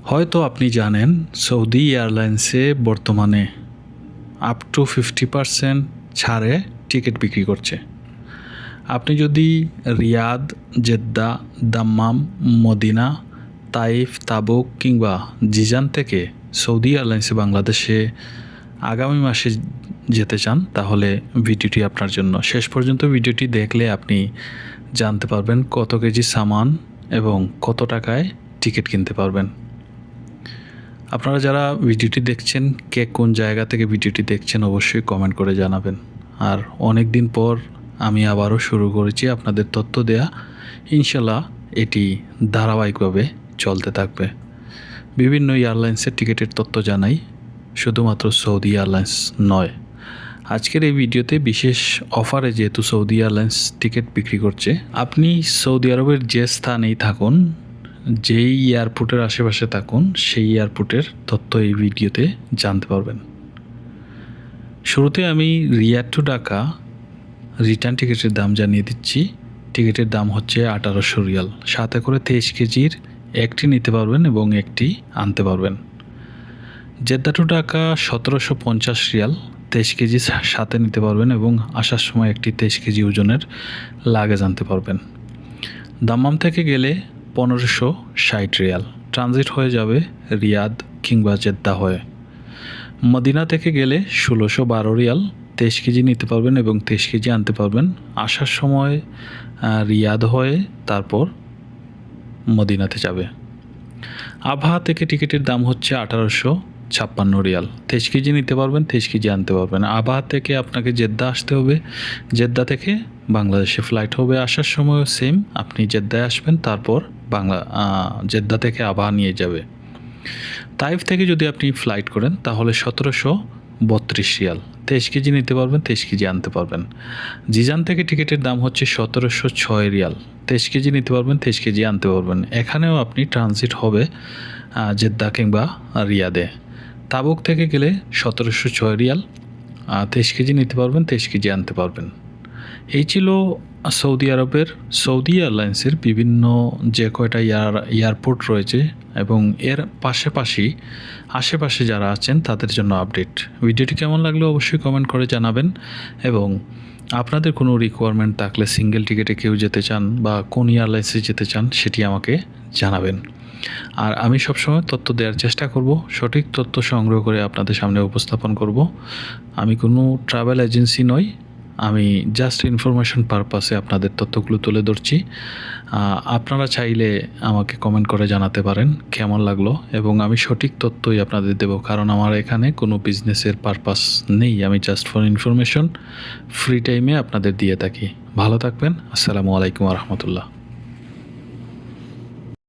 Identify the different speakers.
Speaker 1: হয়তো আপনি জানেন সৌদি এয়ারলাইন্সে বর্তমানে আপ টু 50% ছাড়ে টিকিট বিক্রি করছে। আপনি যদি Riyadh, Jeddah, Dammam, Medina, Taif, Tabuk কিংবা জিজান থেকে সৌদি এয়ারলাইন্সে বাংলাদেশে আগামী মাসে যেতে চান, তাহলে ভিডিওটি আপনার জন্য। শেষ পর্যন্ত ভিডিওটি দেখলে আপনি জানতে পারবেন কত কেজি সামান এবং কত টাকায় টিকিট কিনতে পারবেন। আপনারা যারা ভিডিওটি দেখছেন, কে কোন জায়গা থেকে ভিডিওটি দেখছেন অবশ্যই কমেন্ট করে জানাবেন। আর অনেক দিন পর আমি আবারও শুরু করেছি আপনাদের তথ্য দেয়া। ইনশাল্লাহ এটি ধারাবাহিকভাবে চলতে থাকবে। বিভিন্ন এয়ারলাইন্সের টিকিটের তথ্য জানাই, শুধুমাত্র সৌদি এয়ারলাইন্স নয়। আজকের এই ভিডিওতে বিশেষ অফারে যেহেতু সৌদি এয়ারলাইন্স টিকিট বিক্রি করছে, আপনি সৌদি আরবের যে স্থানেই থাকুন, যেই এয়ারপোর্টের আশেপাশে থাকুন, সেই এয়ারপোর্টের তথ্য এই ভিডিওতে জানতে পারবেন। শুরুতে আমি রিয়াদ টু ঢাকা রিটার্ন টিকিটের দাম জানিয়ে দিচ্ছি। টিকিটের দাম হচ্ছে 1800 রিয়াল। সাথে করে 23 কেজির একটি নিতে পারবেন এবং একটি আনতে পারবেন। Jeddah two Dhaka 1750 Real, 23 KG সাথে নিতে পারবেন এবং আসার সময় একটি 23 কেজি ওজনের লাগেজ আনতে পারবেন। দাম্মাম থেকে গেলে 1560 রিয়াল, ট্রানজিট হয়ে যাবে রিয়াদ কিংবা জেদ্দা হয়ে। মদিনা থেকে গেলে 1612 রিয়াল, 23 কেজি নিতে পারবেন এবং 23 কেজি আনতে পারবেন। আসার সময় রিয়াদ হয়ে তারপর মদিনাতে যাবে। আবহা থেকে টিকিটের দাম হচ্ছে 1856 রিয়াল, 23 কেজি নিতে পারবেন, 23 কেজি আনতে পারবেন। আবহা থেকে আপনাকে জেদ্দা আসতে হবে, জেদ্দা থেকে বাংলাদেশে ফ্লাইট হবে। আসার সময়ও সেম, আপনি জেদ্দায় আসবেন, তারপর জেদ্দা থেকে আবহা নিয়ে যাবে। তাইফ থেকে যদি আপনি ফ্লাইট করেন তাহলে 1732 রিয়াল, 23 কেজি নিতে পারবেন, 23 কেজি আনতে পারবেন। জিজান থেকে টিকিটের দাম হচ্ছে 1706 রিয়াল, 23 কেজি নিতে পারবেন, 23 কেজি আনতে পারবেন। এখানেও আপনি ট্রানজিট হবে জেদ্দা কিংবা রিয়াদে। তাবুক থেকে গেলে 1706 রিয়াল, 23 কেজি নিতে পারবেন, 23 কেজি আনতে পারবেন। এই ছিল সৌদি আরবের সৌদি এয়ারলাইন্সের বিভিন্ন যে কয়টা এয়ারপোর্ট রয়েছে এবং এর আশেপাশে যারা আছেন তাদের জন্য আপডেট। ভিডিওটি কেমন লাগলো অবশ্যই কমেন্ট করে জানাবেন এবং আপনাদের কোনো রিকোয়ারমেন্ট থাকলে, সিঙ্গেল টিকিটে কেউ যেতে চান বা কোন এয়ারলাইন্সে যেতে চান, সেটি আমাকে জানাবেন। আর আমি সবসময় তথ্য দেওয়ার চেষ্টা করব, সঠিক তথ্য সংগ্রহ করে আপনাদের সামনে উপস্থাপন করব। আমি কোনো ট্রাভেল এজেন্সি নই, আমি জাস্ট ইনফরমেশন পারপাসে আপনাদের তথ্যগুলো তুলে ধরছি। আপনারা চাইলে আমাকে কমেন্ট করে জানাতে পারেন কেমন লাগলো এবং আমি সঠিক তথ্যই আপনাদের দেব, কারণ আমার এখানে কোনো বিজনেসের পারপাস নেই। আমি জাস্ট ফর ইনফরমেশন ফ্রি টাইমে আপনাদের দিয়ে থাকি। ভালো থাকবেন। আসসালামু আলাইকুম রহমতুল্লাহ।